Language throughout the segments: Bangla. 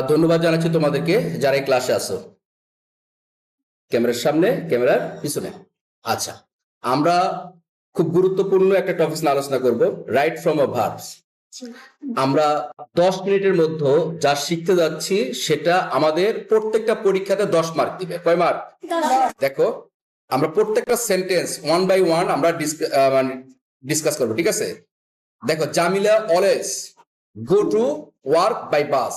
ধন্যবাদ জানাচ্ছি তোমাদেরকে যারা এই ক্লাসে আসো, ক্যামেরার সামনে, ক্যামেরার পিছনে। আচ্ছা, আমরা খুব গুরুত্বপূর্ণ একটা টপিক নিয়ে আলোচনা করব, রাইট ফ্রম আ ভার্বস। আমরা 10 মিনিটের মধ্যে যা শিখতে যাচ্ছি সেটা আমাদের প্রত্যেকটা পরীক্ষাতে 10 মার্ক দিবে। কয় মার্ক? দেখো, আমরা প্রত্যেকটা সেন্টেন্স ওয়ান বাই ওয়ান আমরা ডিসকাস করবো, ঠিক আছে? দেখো, Jamila always go to work by bus.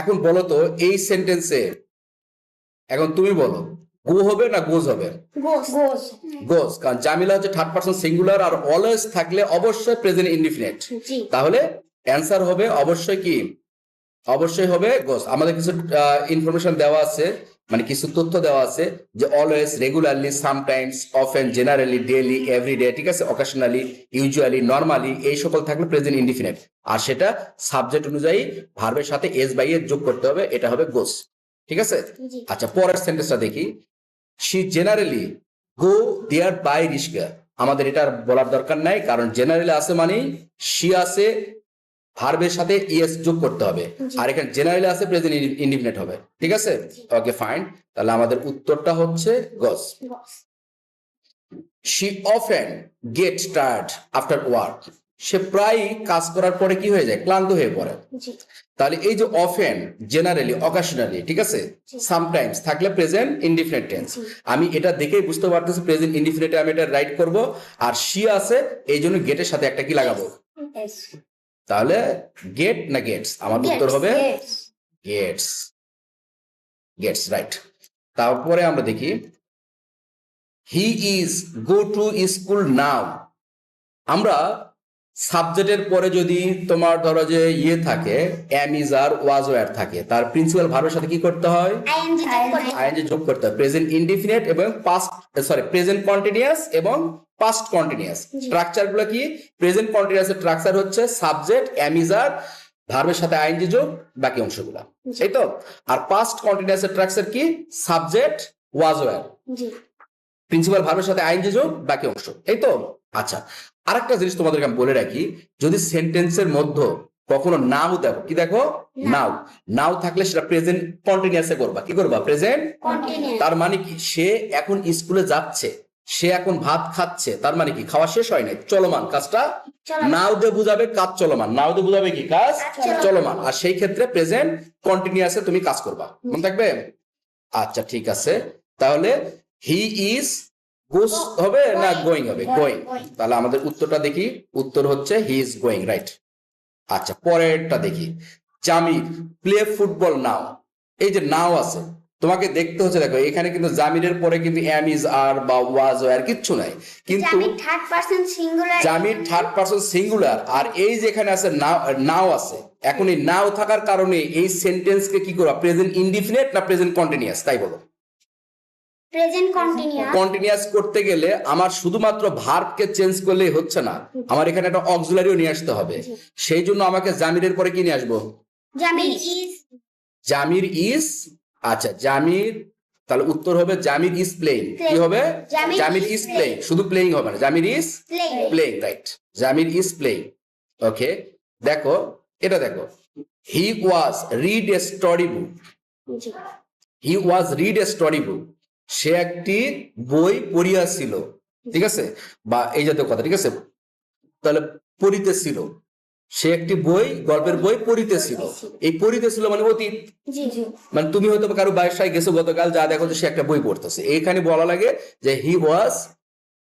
এখন বলো তো, এই সেন্টেন্সে এখন তুমি বলো, গো হবে না গোজ হবে? গোজ, কারণ জামিলা হচ্ছে third person singular, are always থাকলে অবশ্যই প্রেজেন্ট ইনডিফিনিট। তাহলে অ্যান্সার হবে অবশ্যই কি? অবশ্যই হবে গোজ। আমাদের কিছু ইনফরমেশন দেওয়া আছে, মানে কিছু তথ্য দেওয়া আছে যে always, regularly, sometimes, often, generally, daily, everyday, ঠিক আছে, অকেশনালি, ইউজুয়ালি, নর্মালি, এই সকল থাকলে প্রেজেন্ট ইনডিফিনিট। আর সেটা সাবজেক্ট অনুযায়ী ভার্বের সাথে এস বাই এর যোগ করতে হবে, এটা হবে গোজ, ঠিক আছে? আচ্ছা, পরের সেন্টেন্সটা দেখি। She generally go there by রিস্কা। আমাদের এটা আর বলার দরকার নাই, কারণ জেনারেলি আছে মানে শি আছে, ভার্বের সাথে ইএস যোগ করতে হবে, আর এখানে জেনারেলি আছে প্রেজেন্ট ইনডিফিনিট হবে, ঠিক আছে? Okay, fine. তাহলে আমাদের উত্তরটা হচ্ছে goes. She often get tired after work. সে প্রায় কাজ করার পরে কি হয়ে যায়? ক্লান্ত হয়ে পড়ে। তাহলে এই যে অফেন, জেনারেলি, অকেশনালি, ঠিক আছে, সামটাইমস থাকলে প্রেজেন্ট ইনডিফিনিট টেন্স। আমি এটা দেখেই বুঝতে পারতেছি প্রেজেন্ট ইনডিফিনিটে আমি এটা রাইট করব, আর শি আছে এই জন্য গেটের সাথে একটা কি লাগাবো? তাহলে গেট না গেটস? আমার উত্তর হবে গেটস। Gates, right. তারপরে আমরা দেখি, he is go to school now. আমরা সাবজেক্টের পরে যদি তোমার ধরো যে ইয়ে থাকে, am is are was were থাকে, তার প্রিন্সিপাল ভার্বের সাথে কি করতে হয়? আইএনজি যোগ করতে হয়। প্রেজেন্ট ইনডিফিনিট এবং পাস্ট, সরি, প্রেজেন্ট কন্টিনিউয়াস এবং পাস্ট কন্টিনিউয়াস স্ট্রাকচার গুলো কি? প্রেজেন্ট কন্টিনিউয়াস এর স্ট্রাকচার হচ্ছে সাবজেক্ট, এম ইজ আর, ভার্বের সাথে আইএনজি যোগ, বাকি অংশগুলা, এই তো। আর পাস্ট কন্টিনিউয়াস এর স্ট্রাকচার কি? সাবজেক্ট, ওয়াজ ওয়ার, প্রিন্সিপাল ভার্বের সাথে আইএনজি যোগ, বাকি অংশ, এই তো। আচ্ছা, আরেকটা জিনিস তোমাদেরকে আমি বলে রাখি, যদি সেন্টেন্সের মধ্যে কখনো নাও দেখো, কি দেখো? নাও। নাও থাকলে সেটা প্রেজেন্ট কন্টিনিউয়াসে করবা। কি করবা? Present continuous. তার মানে কি? সে এখন স্কুলে যাচ্ছে, সে এখন ভাত খাচ্ছে, তার মানে কি? খাওয়া শেষ হয় নাই, চলমান, কাজটা নাও দিয়ে বুঝাবে কাজ চলমান। নাও দিয়ে বুঝাবে কি? কাজ চলমান। আর সেই ক্ষেত্রে প্রেজেন্ট কন্টিনিউয়াসে তুমি কাজ করবা, মনে থাকবে? আচ্ছা, ঠিক আছে। তাহলে হি ইজ গোস হবে না গোয়িং হবে? গোয়িং। তাহলে আমাদের উত্তরটা দেখি, উত্তর হচ্ছে হি ইজ গোয়িং, রাইট। আচ্ছা, পরেরটা দেখি, জামির প্লে ফুটবল নাও। এই যে নাও আছে, তোমাকে দেখতে হচ্ছে, দেখো এখানে কিন্তু জামিরের পরে কিন্তু এম ইজ আর বা ওয়াজ আর কিচ্ছু নাই, কিন্তু জামির থার্ড পারসন সিঙ্গুলার, আর এই যেখানে আছে নাও আছে। এখন এই নাও থাকার কারণে এই সেন্টেন্সকে কি করবা? প্রেজেন্ট ইনডিফিনিট না প্রেজেন্ট কন্টিনিউয়াস? তাই বলো। Present continuous. কন্টিনিউয়াস করতে গেলে আমার শুধুমাত্র ভার্বকে চেঞ্জ করলেই হচ্ছে না, আমার এখানে একটা অক্সিলারিও নিয়ে আসতে হবে। সেই জন্য আমাকে জামিরের পরে কি নিয়ে আসবো? জামির ইজ। জামির ইজ। আচ্ছা, জামির, তাহলে উত্তর হবে জামির ইজ প্লেইং। কি হবে? Zamir is playing. শুধু প্লেইং হবে না, Zamir is playing, right. Zamir is playing. Okay, দেখো, এটা দেখো, he was read a story book. He was read a story book. সে একটি বই পড়িয়াছিল, ঠিক আছে, বা এই জাতীয় কথা, ঠিক আছে। তাহলে পড়িতেছিল, সে একটি বই, গল্পের বই পড়িতেছিল। এই পড়িতেছিল মানে অতীত, মানে তুমি হয়তো কারো বাসায় গেছো গতকাল, যা দেখো যে সে একটা বই পড়তেছে। এইখানে বলা লাগে যে হি ওয়াজ,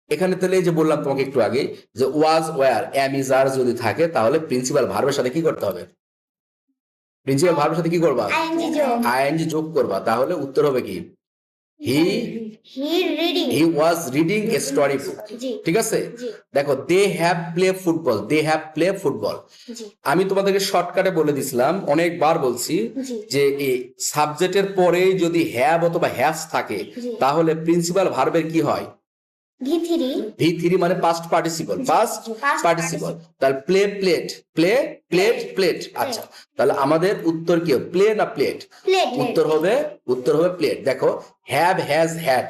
এখানে তাহলে এই যে বললাম তোমাকে একটু আগে যে ওয়াজ ওয়ার, এম ইজ আর যদি থাকে তাহলে প্রিন্সিপাল ভার্বের সাথে কি করতে হবে? প্রিন্সিপাল ভার্বের সাথে কি করবা? আইএনজি যোগ করবা। তাহলে উত্তর হবে কি? হি ওয়াজ রিডিং এ স্টোরি বুক, ঠিক আছে। দেখো, they have play football, they have play football. আমি তোমাদেরকে শর্টকাটে বলে দিছিলাম, অনেকবার বলছি যে এই সাবজেক্টের পরে যদি হ্যাভ অথবা হ্যাজ থাকে তাহলে প্রিন্সিপাল ভার্বের কি হয়? ভি3 মানে পাস্ট পার্টিসিপল, পাস্ট পার্টিসিপল। তাহলে play played, play played plate. আচ্ছা, তাহলে আমাদের উত্তর কি? প্লে না প্লেট? উত্তর হবে প্লেট। দেখো, হ্যাভ হ্যাজ হ্যাড,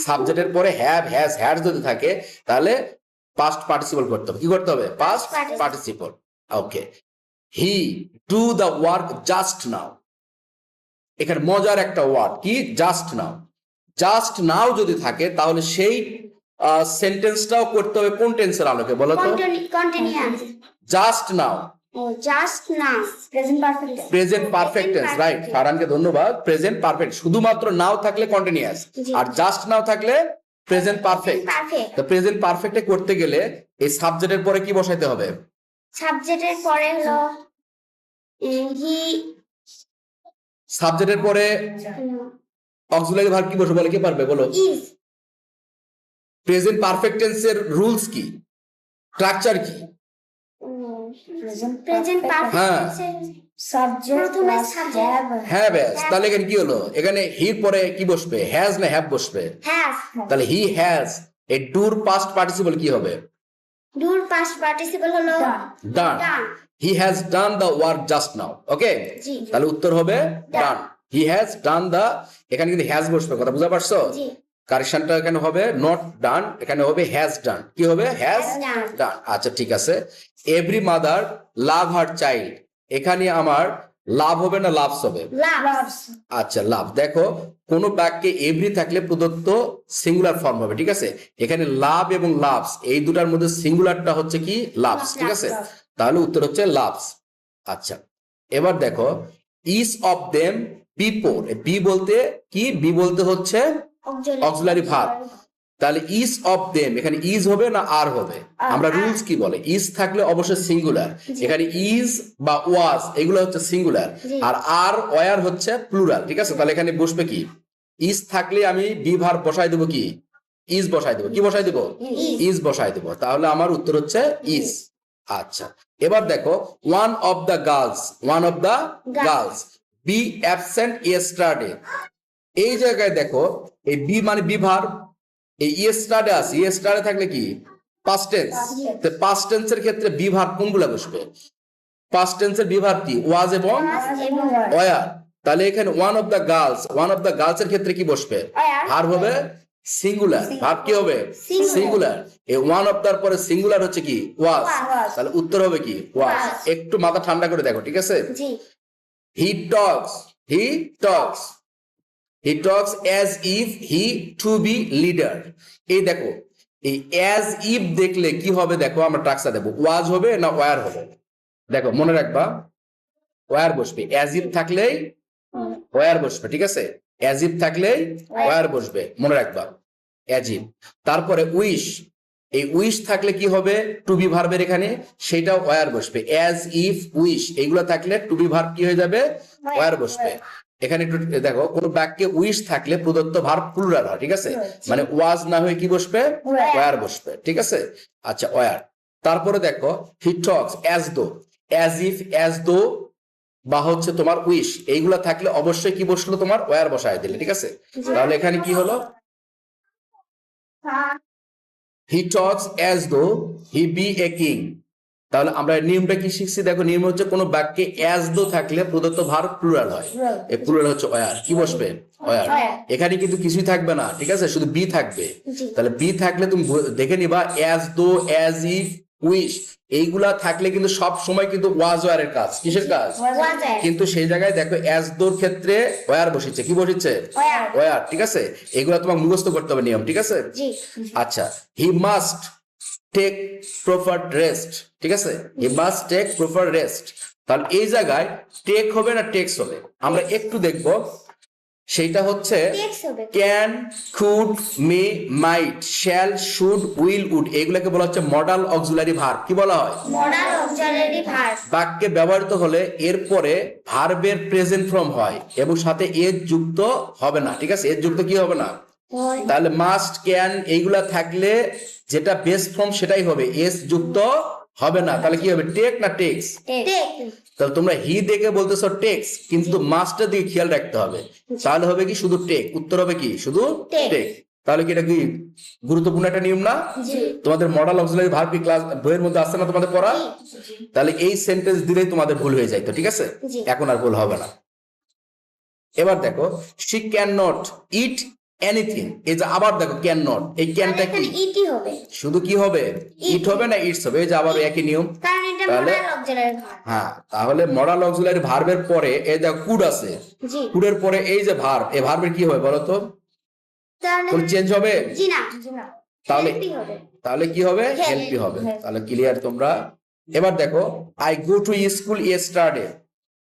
সাবজেক্টের পরে হ্যাভ হ্যাজ হ্যাড যদি থাকে তাহলে পাস্ট পার্টিসিপল করতে হবে। কি করতে হবে? Past participle. Okay, he do the work just নাও। এখানে মজার একটা ওয়ার্ড কি, জাস্ট নাও। জাস্ট নাও যদি থাকে তাহলে সেই সেন্টেন্সটাও করতে হবে কোন টেন্সের আলোকে বলো তো? কন্টিনিউয়াস। জাস্ট নাও, ও just now present perfect. Present perfect tense, right. ফারহানকে ধন্যবাদ। প্রেজেন্ট পারফেক্ট, শুধুমাত্র নাও থাকলে কন্টিনিউয়াস, জি। আর জাস্ট নাও থাকলে প্রেজেন্ট পারফেক্ট। পারফেক্ট। তো প্রেজেন্ট পারফেক্টে করতে গেলে এই সাবজেক্টের পরে কি বসাইতে হবে? সাবজেক্টের পরে হলো হি, সাবজেক্টের পরে অক্সিলারি ভার্ব কি বসবে বলে, কে পারবে বলো? ইজ। প্রেজেন্ট পারফেক্ট টেন্সের রুলস কি, স্ট্রাকচার কি? প্রেজেন্ট হ্যাঁ। পারফেক্ট সাবজেক্ট প্রথমে প্লাস subject। হ্যাভ হ্যাঁ ব্যাস, তাহলে এখানে কি হলো? এখানে হির পরে কি বসবে, হ্যাজ না হ্যাভ বসবে? হ্যাভ। তাহলে হি হ্যাজ, এই ডুর পাস্ট পার্টিসিপল কি হবে? ডুর পাস্ট পার্টিসিপল হলো done. Done. He has done the work just now. Okay, জি। তাহলে উত্তর হবে ডান। হি হ্যাজ ডান দ্য, এখানে কিন্তু হ্যাজ বসবে, কথা বুঝতে পারছো? জি। কারেকশনটা এখানে হবে নট ডান, এখানে হবে হ্যাজ ডান। কি হবে? Has done। ডান। আচ্ছা ঠিক আছে। এভরি মাদার লাভ হার চাইল্ড, এখানে আমার লাভ হবে না লাভস হবে? লাভস। আচ্ছা লাভ। দেখো কোন বাক্যে এভরি থাকলে প্রদত্ত সিঙ্গুলার ফর্ম হবে, ঠিক আছে? এখানে লাভ এবং লাভস এই দুটার মধ্যে সিঙ্গুলারটা হচ্ছে কি, লাভস, ঠিক আছে? তাহলে উত্তর হচ্ছে লাভস। আচ্ছা এবার দেখো each of them before, B বলতে কি, বি বলতে হচ্ছে অক্সিলারি ভার্ব। তাহলে ইচ অফ দেম এখানে ইজ হবে না আর হবে? আমরা রুলস কি বলে, ইজ থাকলে অবশ্যই সিঙ্গুলার, এখানে ইজ বা ওয়াজ এগুলো হচ্ছে সিঙ্গুলার, জি। আর ওয়ার হচ্ছে প্লুরাল, ঠিক আছে? তাহলে এখানে বসবে কি, ইজ থাকলে আমি বি ভার্ব বসাই দেবো কি, ইজ বসাই দেবো। কি বসাই দেবো? ইজ বসাই দেবো। তাহলে আমার উত্তর হচ্ছে ইজ। আচ্ছা এবার দেখো one of the girls, one of the girls be absent yesterday. এই জায়গায় দেখো এই বি মানে বি ভার্ব, এই ইয়েস্টারডে আছে, ইয়েস্টারডে থাকলে কি পাস্ট টেন্স। তো পাস্ট টেন্সের ক্ষেত্রে বি ভার্ব কোনগুলা বসবে? পাস্ট টেন্সের বি ভার্ব কি, ওয়াজ এবং ওয়ার। তাহলে এখানে one of the girls, one of the girls এর ক্ষেত্রে কি বসবে? ভার্ব হবে সিঙ্গুলার। ভার্ব কি হবে? সিঙ্গুলার। এই ওয়ান অফ তার পরে সিঙ্গুলার হচ্ছে কি, ওয়াজ। তাহলে উত্তর হবে কি, ওয়াজ। একটু মাথা ঠান্ডা করে দেখো, ঠিক আছে? জি। He talks, he talks, he talks as if he to be leader. এই দেখো এই অ্যাজ ইফ দেখলে কি হবে, দেখো আমরা ট্রাক্সা দেবো, ওয়াজ হবে না ওয়ার হবে? দেখো মনে রাখবা ওয়ার বসবে, অ্যাজ ইফ থাকলেই ওয়ার বসবে, ঠিক আছে? অ্যাজ ইফ থাকলেই ওয়ার বসবে, মনে রাখবা অ্যাজ ইফ। তারপরে উইশ, এই উইশ থাকলে কি হবে, টু বি ভার্বের এখানে সেটা ওয়ার বসবে, অ্যাজ ইফ উইশ এইগুলো থাকলে টু বি ভার্ব কি হয়ে যাবে, ওয়ার বসবে। এখানে একটু দেখো কোন বাক্যে উইশ থাকলে প্রদত্ত ভার্ব প্লুরাল হয়, ঠিক আছে? মানে ওয়াজ না হয়ে কি বসবে, ওয়ার বসবে, ঠিক আছে? আচ্ছা ওয়ার। তারপরে দেখো he talks as though, as if, as though বা হচ্ছে তোমার উইশ এইগুলা থাকলে অবশ্যই কি বসলো, তোমার ওয়ার বসায় দিলে, ঠিক আছে? তাহলে এখানে কি হলো, হি টক্স অ্যাজ দো হি বি এ কিং। তাহলে আমরা নিয়মটা কি শিখছি, দেখো নিয়ম হচ্ছে কোন বাক্যে অ্যাজ দো থাকলে প্রদত্ত ভার্ব প্লুরাল হয়, এই প্লুরাল হচ্ছে ওয়ার। কি বসবে, ওয়ার। এখানে কিন্তু কিছুই থাকবে না, ঠিক আছে, শুধু বি থাকবে। তাহলে বি থাকলে তুমি দেখে নিবা as though, as if, wish এইগুলা থাকলে কিন্তু সব সময় কিন্তু ওয়াজ ওয়ারের কাজ, কিসের কাজ? কিন্তু সেই জায়গায় দেখো অ্যাজ দোর ক্ষেত্রে ওয়ার বসেছে, কি বসেছে, ওয়ার, ঠিক আছে? এগুলা তোমার মুখস্থ করতে হবে নিয়ম, ঠিক আছে? জি। আচ্ছা he must take proper rest, ঠিক আছে? He must take proper rest. তাহলে এই জায়গায় টেক হবে না টেক্স হবে, আমরা একটু দেখব। সেইটা হচ্ছে টেক্স হবে। Can, could, may, might, shall, should, will, would এগুলাকে বলা হচ্ছে মডাল অক্সিলারি ভার্ব। কি বলা হয়? Modal auxiliary verb. বাক্যে ব্যবহৃত হলে এরপরে ভার্বের প্রেজেন্ট ফর্ম হয় এবং সাথে এজ যুক্ত হবে না, ঠিক আছে? এজ যুক্ত কি হবে না। তাহলে মাস্ট, ক্যান এইগুলা থাকলে যেটা বেস্ট ফর্ম সেটাই হবে, এস যুক্ত হবে না। তাহলে কি হবে, টেক না টেক্স? টেক। তাহলে তোমরা হি দেখে বলতেছো টেক্স, কিন্তু মাস্টার দিকে খেয়াল রাখতে হবে। তাহলে হবে কি শুধু টেক, উত্তর হবে কি শুধু টেক। তাহলে কি এটা কি গুরুত্বপূর্ণ একটা নিয়ম না? জি। তোমাদের মডাল অক্সিলারি ভার্ব কি ক্লাস বইয়ের মধ্যে আসছে না তোমাদের পড়া? তাহলে এই সেন্টেন্স দিলেই তোমাদের ভুল হয়ে যাইতো, ঠিক আছে? জি। এখন আর ভুল হবে না। এবার দেখো she can not it anything. এই যে আবার দেখো ক্যান নট, এই ক্যানটা কি এখানে ইটি হবে শুধু কি হবে, ইট হবে না ইটস হবে? এই যে আবার একই নিয়ম। কারণ এটা তাহলে- মডাল অক্সিলারি ভার্ব। হ্যাঁ, তাহলে মডাল অক্সিলারি ভার্বের পরে এই যে কুড আছে, জি কুডের পরে এই যে ভার্ব, এই ভার্বের কি হবে বলো তো? তাহলে কোন চেঞ্জ হবে? জি না তাহলে হেল্পই হবে। তাহলে কি হবে? Help. হেল্পই হবে। Help. তাহলে ক্লিয়ার তোমরা? এবার দেখো I go to school yesterday.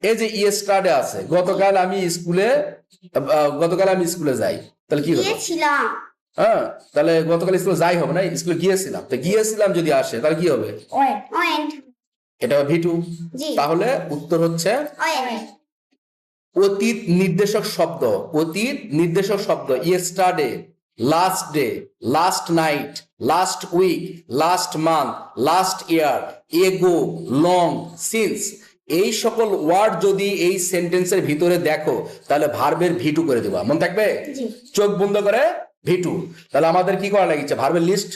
এই যে ইয়েস্টারডে আছে, গতকাল আমি স্কুলে যাই, তাহলে কি হবে? গিয়েছিলাম হ্যাঁ, তাহলে গতকাল স্কুলে যাই হবে না, স্কুলে গিয়েছিলাম। তো গিয়েছিলাম যদি আসে তাহলে কি হবে? ওয়েন্ট। এটা ভিটু। জি তাহলে উত্তর হচ্ছে ওয়েন্ট। অতীত নির্দেশক শব্দ। অতীত নির্দেশক শব্দ yesterday, last day, last night, last week, last month, last year, ago, long, since, এই সকল ওয়ার্ড যদি এই সেন্টেন্সের ভিতরে দেখো তাহলে ভার্বের ভিটু করে দেবা। মনে থাকবে? জি চোখ বন্ধ করে ভিটু। তাহলে আমাদের কি করা লাগিছে? ভার্বের লিস্ট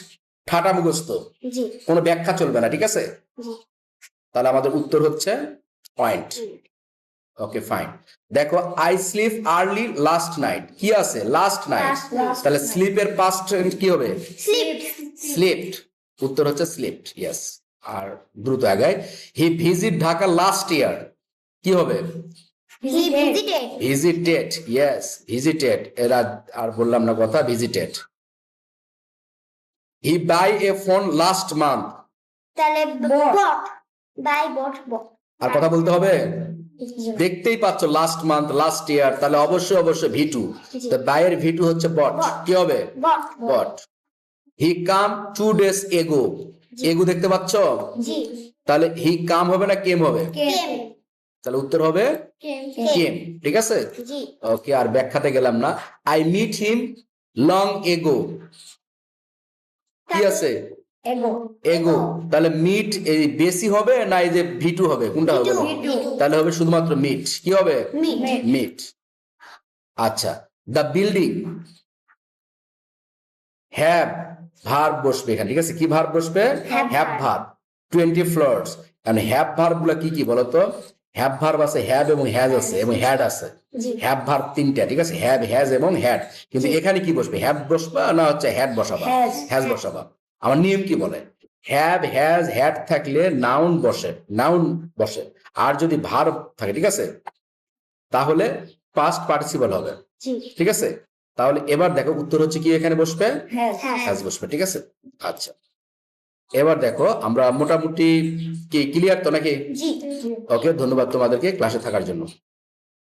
ঠাটা মুখস্থ, জি কোনো ব্যাখ্যা চলবে না, ঠিক আছে? জি তাহলে আমাদের উত্তর হচ্ছে পয়েন্ট। Okay fine. দেখো I sleep early last night, কি আছে? Last night. Last তাহলে night. স্লিপের পাস্ট কি হবে? স্লিপড। স্লিপড। উত্তর হচ্ছে স্লিপড, ইয়েস। আর দ্রুত আগায়, he visit Dhaka last year, কি হবে? He visited. Visited, yes visited. এরা আর বললাম না কথা, visited. He buy a phone last month, তাহলে বট বাই বট বট। আর কথা বলতে হবে? দেখতেই পাচ্ছ লাস্ট মান্থ, লাস্ট ইয়ার, তাহলে অবশ্যই ভিটু। জি। তো বাইয়ের ভিটু হচ্ছে বট, Bought. কি হবে? বট বট। হি কাম 2 days এগো, এগো দেখতে পাচ্ছ? জি তাহলে হি কাম হবে না কেম হবে? কেম। তাহলে উত্তর হবে কেম, ঠিক আছে? জি ওকে, আর ব্যাখ্যাতে গেলাম না। I meet him long ago, কি আছে? এগো। এগো। তাহলে মিট এই বেশি হবে না এই যে ভিটু হবে, কোনটা হবে? বলো? ভিটু। তাহলে হবে শুধুমাত্র মিট, কি হবে? মিট। মিট। আচ্ছা, দ্য বিল্ডিং, হ্যাভ ভার্ব বসবে এখানে, ঠিক আছে? কি ভার্ব বসবে? Have have verb. Verb. 20 floors. কারণ হ্যাভ ভার্ব গুলো কি কি বলতো? হ্যাভ ভার্ব আছে, হ্যাভ এবং হ্যাজ আছে এবং হ্যাড আছে। জি হ্যাভ ভার্ব তিনটা, ঠিক আছে? হ্যাভ, হ্যাজ এবং হ্যাড। কিন্তু এখানে কি বসবে? হ্যাভ বসবা না হচ্ছে হ্যাড বসাবা? Has. হ্যাজ বসাবা। আমার নিয়ম কি বলে? হ্যাভ, হ্যাজ, হ্যাড থাকলে নাউন বসে। আর যদি ভার্ব থাকে, ঠিক আছে, তাহলে পাস্ট পার্টিসিপল হবে, জি ঠিক আছে? তাহলে এবার দেখো উত্তর হচ্ছে কি এখানে বসবে? হ্যাজ। হ্যাজ বসবে, ঠিক আছে? আচ্ছা, এবার দেখো আমরা মোটামুটি কি ক্লিয়ার তো নাকি? জি ওকে, ধন্যবাদ তোমাদেরকে ক্লাসে থাকার জন্য।